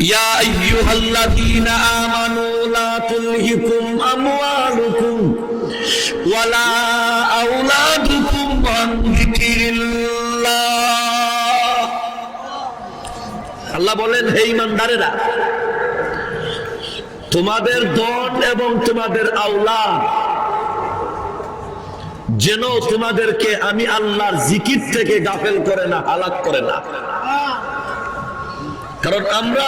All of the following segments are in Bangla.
ইয়া আইয়ুহাল্লাযীনা আমানু লা তুলহিকুম আমওয়ালুকুম ওয়ালা আওলাদুকুম আন যিকরিল্লাহ। আল্লাহ বলেন, হে ঈমানদারেরা, তোমাদের ধন এবং তোমাদের আওলাদ যেন তোমাদেরকে আমি আল্লাহর জিকির থেকে গাফেল করে না, হালাক করে না। কারণ আমরা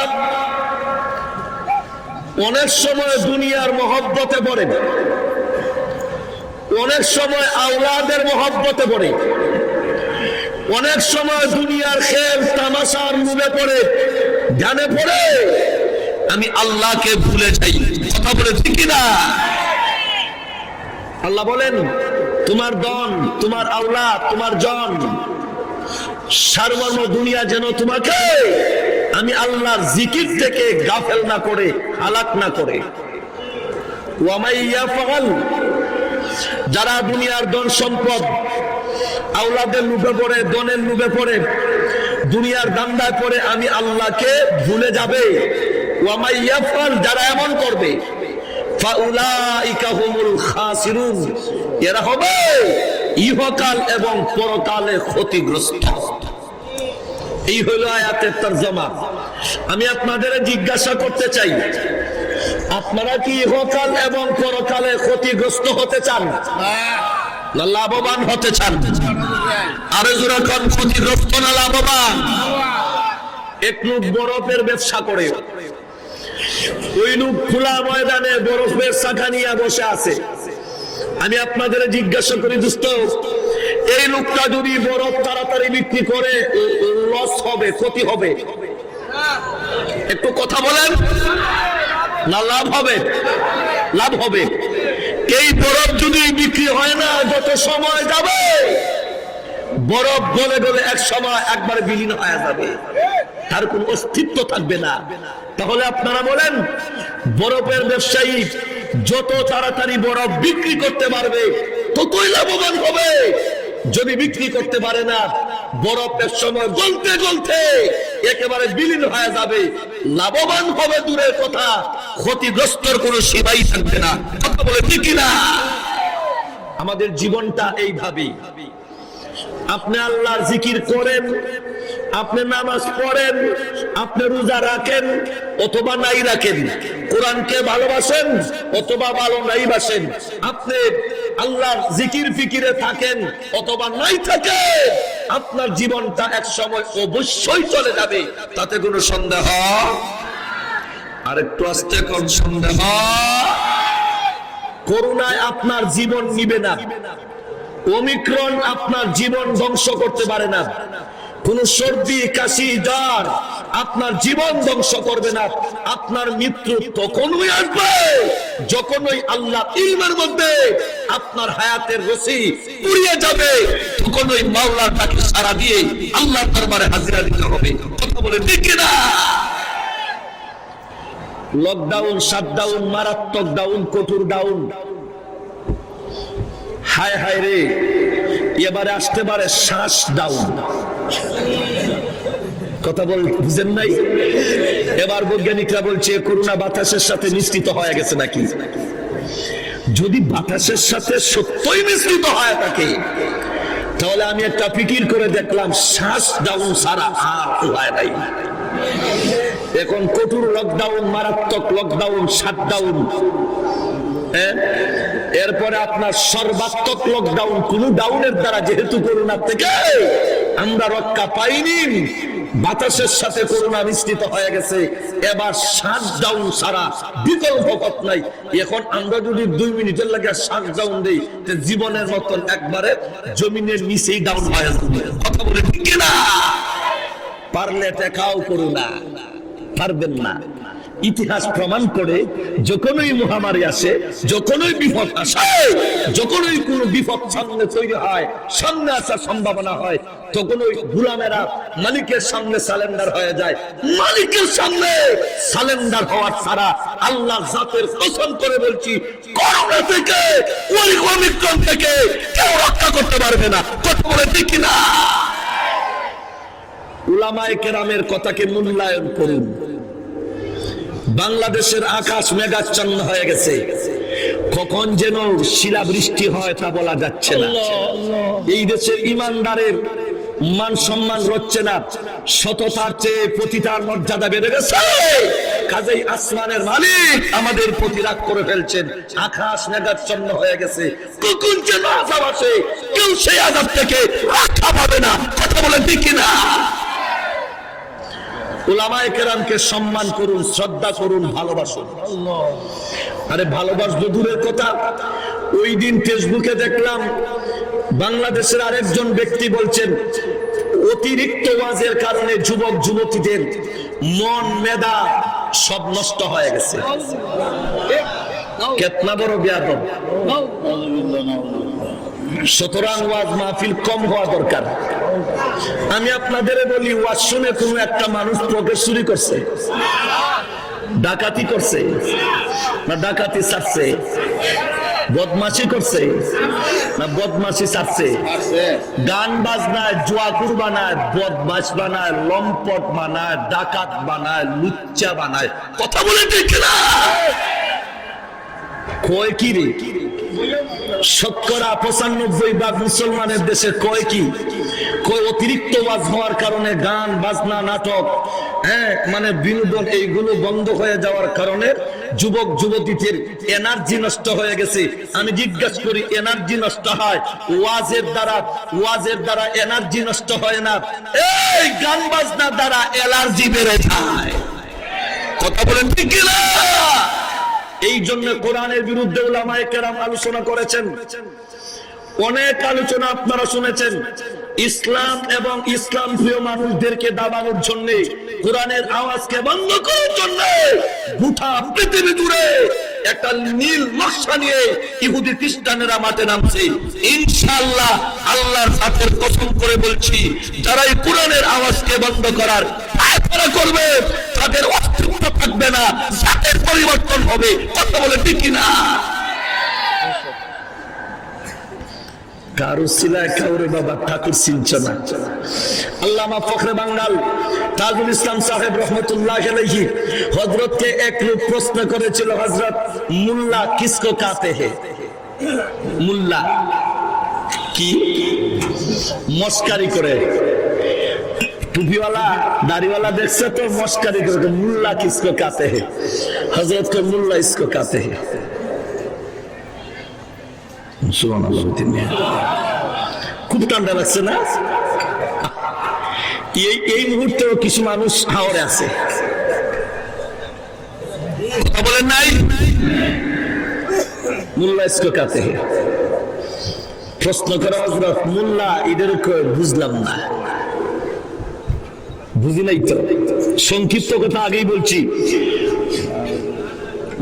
অনেক সময় দুনিয়ার মহব্বতে পড়ে, অনেক সময় আওলাদের মহব্বতে পড়ে, অনেক সময় দুনিয়ার খেল তামাশার মুভে পড়ে, ধ্যানে পড়ে আমি আল্লাহকে ভুলে যাই। কথা বলে ঠিক না? আল্লাহ বলেন, তোমার ধন, তোমার আওলাদ, তোমার জন, সার্বর্ম দুনিয়া যেন তোমাকে আমি আল্লাহর জিকির থেকে গাফেল না করে, হালাক না করে। যারা দুনিয়ার ধন সম্পদ, আওলাদের লোভে পড়ে, ধনের লোভে পড়ে, দুনিয়ার দান্দায় পড়ে আমি আল্লাহকে ভুলে যাবে, যারা এমন করবে, এরা হবে ইহকাল এবং পরকালে ক্ষতিগ্রস্ত। এই হলো আয়াতের তরজমা। আমি আপনাদের জিজ্ঞাসা করতে চাই, আপনারা কি ইহকাল এবং পরকালে ক্ষতিগ্রস্ত হতে চান না লাভবান হতে চান? আরো জোরে কোন, ক্ষতিগ্রস্ত না লাভবান? এক লোক বরফের ব্যবসা করে, ওই লোক খোলা ময়দানে বরফের শাখা নিয়ে বসে আছে। আমি আপনাদের জিজ্ঞাসা করি, দোস্ত, এই লোকটা যদি বরফ তাড়াতাড়ি বিক্রি করে লস হবে, ক্ষতি হবে? একটু কথা বলেন না, লাভ হবে? লাভ হবে। এই বরফ যদি বিক্রি হয় না, যত সময় যাবে বরফ গলে গলে এক সময় একবার বিলীন হয়ে যাবে, তার কোন অস্তিত্ব থাকবে না। তাহলে আপনারা বলেন, বরফের ব্যবসায়ী যত তাড়াতাড়ি বরফ বিক্রি করতে পারবে ততই লাভবান হবে। যদি বিক্রি করতে পারে না, বরফের সময় গলতে গলতে একেবারে বিলীন হয়ে যাবে, লাভবান হবে দূরের কথা, ক্ষতিগ্রস্তর কোনো সীমাই থাকবে না। কথা বলে ঠিক না? আমাদের জীবনটা এইভাবেই। আপনি আল্লাহর জিকির করেন, আপনি নামাজ পড়েন, আপনি রোজা রাখেন অথবা নাই রাখেন, কোরআনকে ভালোবাসেন অথবা ভালো নাই বাসেন, আপনি আল্লাহর জিকির ফিকিরে থাকেন অথবা নাই থাকেন, আপনার জীবনটা এক সময় অবশ্যই চলে যাবে, তাতে কোনো সন্দেহ। আরেকটু আস্তে কোন সন্দেহ? করোনায় আপনার জীবন নিবে না, ওমিক্রন আপনার জীবন ধ্বংস করতে পারে না, কোন সর্দি কাশি জ্বর আপনার জীবন ধ্বংস করবে না। আপনার মৃত্যু তখনই আসবে যখন ওই আল্লাহ ইলমের মধ্যে আপনার হায়াতের রশি পুড়িয়ে যাবে, তখন ওই মাওলার ডাকে সাড়া দিয়ে আল্লাহর দরবারে হাজিরা দিতে হবে। কথা বলে ঠিক না? লকডাউন, শাটডাউন, মারাত্মক ডাউন, কঠোর ডাউন, হায় হায় রে, এবারে আসতে পারে শ্বাস ডাউন। কথা বল, বুঝেন নাই? এবার বৈজ্ঞানিকরা বলছে করোনা বাতাসের সাথে মিশ্রিত হয়ে গেছে নাকি। যদি বাতাসের সাথে সত্যই মিশ্রিত হয় থাকে, তাহলে আমি একটা ফিকির করে দেখলাম, শ্বাস ডাউন সারা আর হয় নাই। এখন কঠোর লকডাউন, মারাত্মক লকডাউন, শাটডাউন, এরপরে আপনার সর্বাত্মক লকডাউন। কোন ডাউনের দ্বারা যেহেতু করোনা থেকে আমরা রক্ষা পাইনি, বাতাসের সাথে করোনা মিশ্রিত হয়ে গেছে, এবার শাটডাউন ছাড়া বিকল্প পথ নাই। এখন আমরা যদি 2 মিনিটের লাগে শাটডাউন দেই, জীবনের মতন একবারে জমিনের নিচেই ডাউন হয়ে যাবে। কথা বলে ঠিক না? পারলে টেকাও করোনা, পারবেন না। ইতিহাস প্রমাণ করে যখনই মহামারী আসে, যখনই বিপদ আসে, যখনই কোনো বিপদ সামনে তৈরি হয়, সামনে আসার সম্ভাবনা হয়, তখন ওই গোলামেরা মালিকের সামনে সালেন্ডার হয়ে যায়। মালিকের সামনে সালেন্ডার হওয়ার ছাড়া আল্লাহ জাতের কসম করে বলছি, করোনা থেকে, ওই ওমিক্রন থেকে কেউ রক্ষা করতে পারবে না। কথা বলে ঠিক না? উলামায়ে কেরামের কথাকে মূল্যায়ন করুন। বাংলাদেশের আকাশ মেঘাচ্ছন্ন হয়ে গেছে, কখন যেন শিলাবৃষ্টি হয় তা বলা যাচ্ছে না। এই দেশের ইমানদারের মান সম্মান রচ্ছে না, সততার চেয়ে পতিতার মর্যাদা বেড়ে গেছে। কাজেই আসমানের মালিক আমাদের প্রতি রাগ করে ফেলছেন, আকাশ মেঘাচ্ছন্ন হয়ে গেছে, কখন যেন আযাব আসে, কেউ সেই আযাব থেকে রক্ষা পাবে না। কথা বলেন ঠিক কিনা? উলামায়ে কেরামকে সম্মান করুন, শ্রদ্ধা করুন, ভালোবাসুন। আরে ভালোবাসবো দূরের কথা, ওই দিন ফেসবুকে দেখলাম বাংলাদেশের আরেকজন ব্যক্তি বলছেন অতিরিক্ত ওয়াজের কারণে যুবক যুবতীদের মন মেধা সব নষ্ট হয়ে গেছে। কেতনা বড় বেয়াদব। সুতরাং ওয়াজ মাহফিল কম হওয়া দরকার। আমি আপনাদের বলি, ওয়াজ শুনে কোন একটা মানুষ পকেট চুরি করছে, ডাকাতি করছে না ডাকাতি ছাড়ছে, বদমাশি করছে না বদমাশি ছাড়ছে, গান বাজনায় জুয়া কুর বানায়, বদমাশ বানায়, লম্পট বানায়, ডাকাত বানায়, লুচ্চা বানায়। কথা বলে ঠিক না? কয় কি রে? শতকরা 95% মুসলমানের দেশে কয় কি? কয় অতিরিক্ত ওয়াজ হওয়ার কারণে গান বাজনা নাটক, মানে বিনোদন, এইগুলো বন্ধ হয়ে যাওয়ার কারণে যুবক যুবতীদের এনার্জি নষ্ট হয়ে গেছে। আমি জিজ্ঞাসা করি, এনার্জি নষ্ট হয় ওয়াজের দ্বারা? ওয়াজের দ্বারা এনার্জি নষ্ট হয় না, এই গান বাজনার দ্বারা এলার্জি বেড়ে যায়। কথা বলেন ঠিক না? এই জন্য কোরআনের বিরুদ্ধে উলামায়ে কেরাম আলোচনা করেছেন, অনেক আলোচনা আপনারা শুনেছেন। ইসলাম এবং ইসলাম প্রিয় মানুষদেরকে দাবানোর জন্য, কোরআনের আওয়াজকে বন্ধ করার জন্য গোটা পৃথিবী জুড়ে একটা নীল নকশা নিয়ে ইহুদি খ্রিস্টানেরা মাঠে নামছে। ইনশাআল্লাহ আল্লাহর সাথে কসম করে বলছি, যারা এই কোরআনের আওয়াজকে বন্ধ করার ফায়সালা করবে, তাদের অস্তিত্ব থাকবে না, জাতের পরিবর্তন হবে। কথা বলে ঠিক কিনা? কারো সিলায় কাউরে বাবা ঠাকুর চিনছ না। আল্লামা ফখরে বাঙ্গাল তাজুল ইসলাম সাহেব রহমতুল্লাহ আলাইহি হযরতকে এক লোক প্রশ্ন করেছিল, হযরত মুল্লা কিসকো কাতে হে? মুল্লা কি? মস্কারি করে, টুপিওয়ালা দাড়িওয়ালা দেখছে তো মস্কারি করে, মুল্লা কিসকো কাতে হে? হযরত কে মুল্লা ইসকো কাতে হে। খুব ঠান্ডা লাগছে না? এই মুহূর্তে কিছু মানুষ হাওড়ে আছে, কথা বলেন নাই? মুল্লা ইসকো কাতে হে প্রশ্ন করা, হযরত মুল্লা এদের বুঝলাম না, বুঝি নাই তো। সংক্ষিপ্ত কথা আগেই বলছি,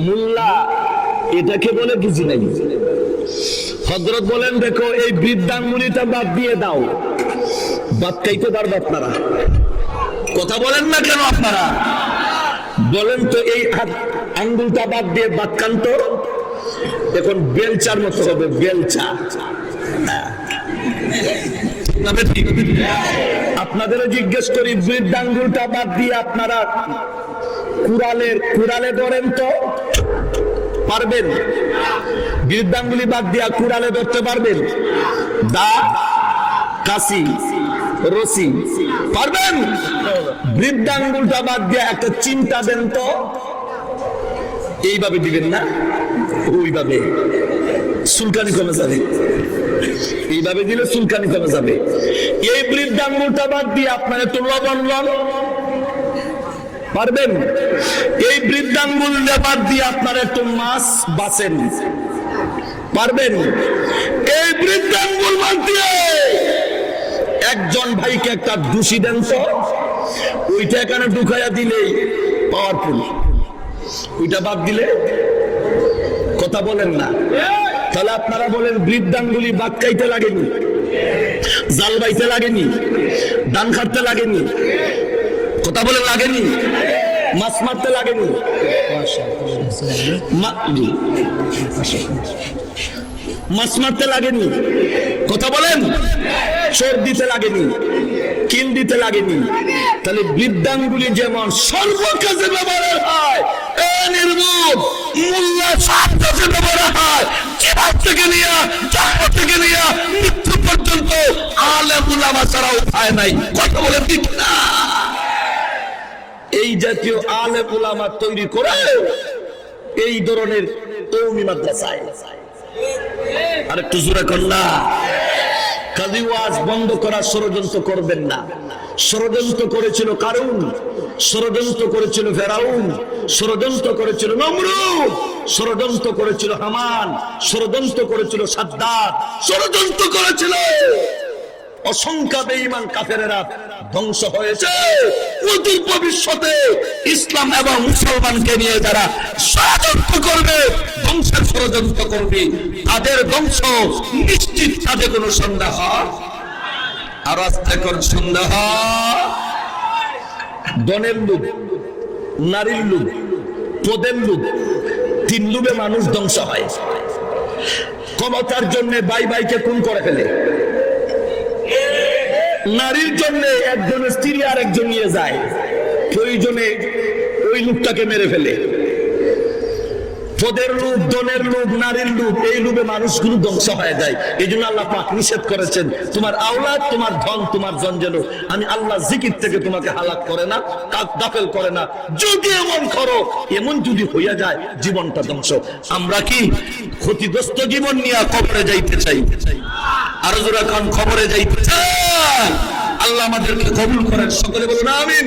মুল্লা এটাকে বলে বুঝি নাই। হযরত বলেন, দেখো এই বৃদ্ধাঙ্গুলিটা বাদ দিয়ে দাও। বাদ খাইতে পারবে আপনারা? কথা বলেন না কেন আপনারা? বলেন তো, এই আঙ্গুলটা বাদ দিয়ে বাদ খান তো, এখন বেলচার মতো হবে, বেলচা। আপনাদের জিজ্ঞেস করি, বৃদ্ধাঙ্গুলটা বাদ দিয়ে আপনারা কুড়ালে ধরেন তো পারবেন? বৃদ্ধাঙ্গুলি বাদ দিয়া কুড়ালে ধরতে পারবেন? দা, কাশি, রশি পারবেন? বৃদ্ধাঙ্গুলটা বাদ দিয়া একটা চিন্তা দেন তো, এইভাবে দিবেন না, ওইভাবে চুলকানি কমে যাবে। এইভাবে দিলে চুলকানি কমে যাবে। এই বৃদ্ধাঙ্গুলটা বাদ দিয়ে আপনার একটু লবণ লন, পারবেন? এই বৃদ্ধাঙ্গুল বাদ দিয়ে আপনার একটু মাছ বাঁচেন, পারবেন? এই বৃদ্ধাঙ্গুল বাদ দিয়ে একজন ভাইকে একটা দোষী দেন তো, ওইটা এখানে ঢুকাইয়া দিলেই পাওয়ারফুল। ওইটা বাদ দিলে, কথা বলেন না? তাহলে আপনারা বলেন, বৃদ্ধাঙ্গুলি বাদ খাইতে লাগেনি, জাল বাইতে লাগেনি, ধান খাটতে লাগেনি, কথা বলেন লাগেনি, মাছ মারতে লাগেনি, মাছ মারতে লাগেনি, কথা বলেন, চোর দিতে লাগেনি, কিল দিতে লাগেনি। তাহলে বৃদ্ধাঙ্গুলি যেমন সর্বকাজে ব্যবহার হয়, সব যখন বলা হয় জীবন থেকে নিয়ে জন্ম থেকে নিয়ে মৃত্যু পর্যন্ত আলেম উলামা ছাড়া উপায় নাই। কথা বলে ঠিক না? এই জাতীয় আলেম উলামা তৈরি করে এই ধরনের কওমি মাদ্রাসায় আর একটু জোরে কন্যা কাজী ওয়াজ বন্ধ করার ষড়যন্ত্র করবেন না। ষড়যন্ত্র করেছিল কারুন, ষড়যন্ত্র করেছিল ফেরাউন, ষড়যন্ত্র করেছিল নমরুদ, ষড়যন্ত্র করেছিল হামান, ষড়যন্ত্র করেছিল সাদ্দাত, ষড়যন্ত্র করেছিল অসংখ্য বেঈমান কাফেরেরা। ধ্বংস হয়েছে অদূর ভবিষ্যতে ইসলাম এবং মুসলমানকে নিয়ে যারা ষড়যন্ত্র করবে, ধ্বংসের ষড়যন্ত্র করবে, তাদের ধ্বংস নিশ্চিত, তাদের কোনো সন্দেহ আর আস্তে কোন সন্দেহ। ধনের লোভ, নারীর লোভ, পদের লোভ, তিন লোভে মানুষ ধ্বংস হয়। ক্ষমতার জন্য ভাই ভাইকে খুন করে ফেলে, নারীর জন্য একজনের স্ত্রী আর একজন নিয়ে যায়, প্রয়োজনে ওই লোকটাকে মেরে ফেলে। পদের লোভ, ধনের লোভ, নারীর লোভ, এই লোভে মানুষগুলো ধ্বংস হয়ে যায়। এই জন্য আল্লাহ পাক নিষেধ করেছেন, তোমার আওলাদ, তোমার ধন, তোমার জন যেন আমি আল্লাহ জিকির থেকে তোমাকে হালাক করে না, দাফেল করে না। যদি এমন করো, এমন যদি হইয়া যায় জীবনটা ধ্বংস। আমরা কি ক্ষতিগ্রস্ত জীবন নিয়ে কবরে যাইতে চাই? আরো জোরে কোন কবরে যাইতে চাই? আল্লাহ আমাদেরকে কবুল করেন, সকলে বলুন আমিন।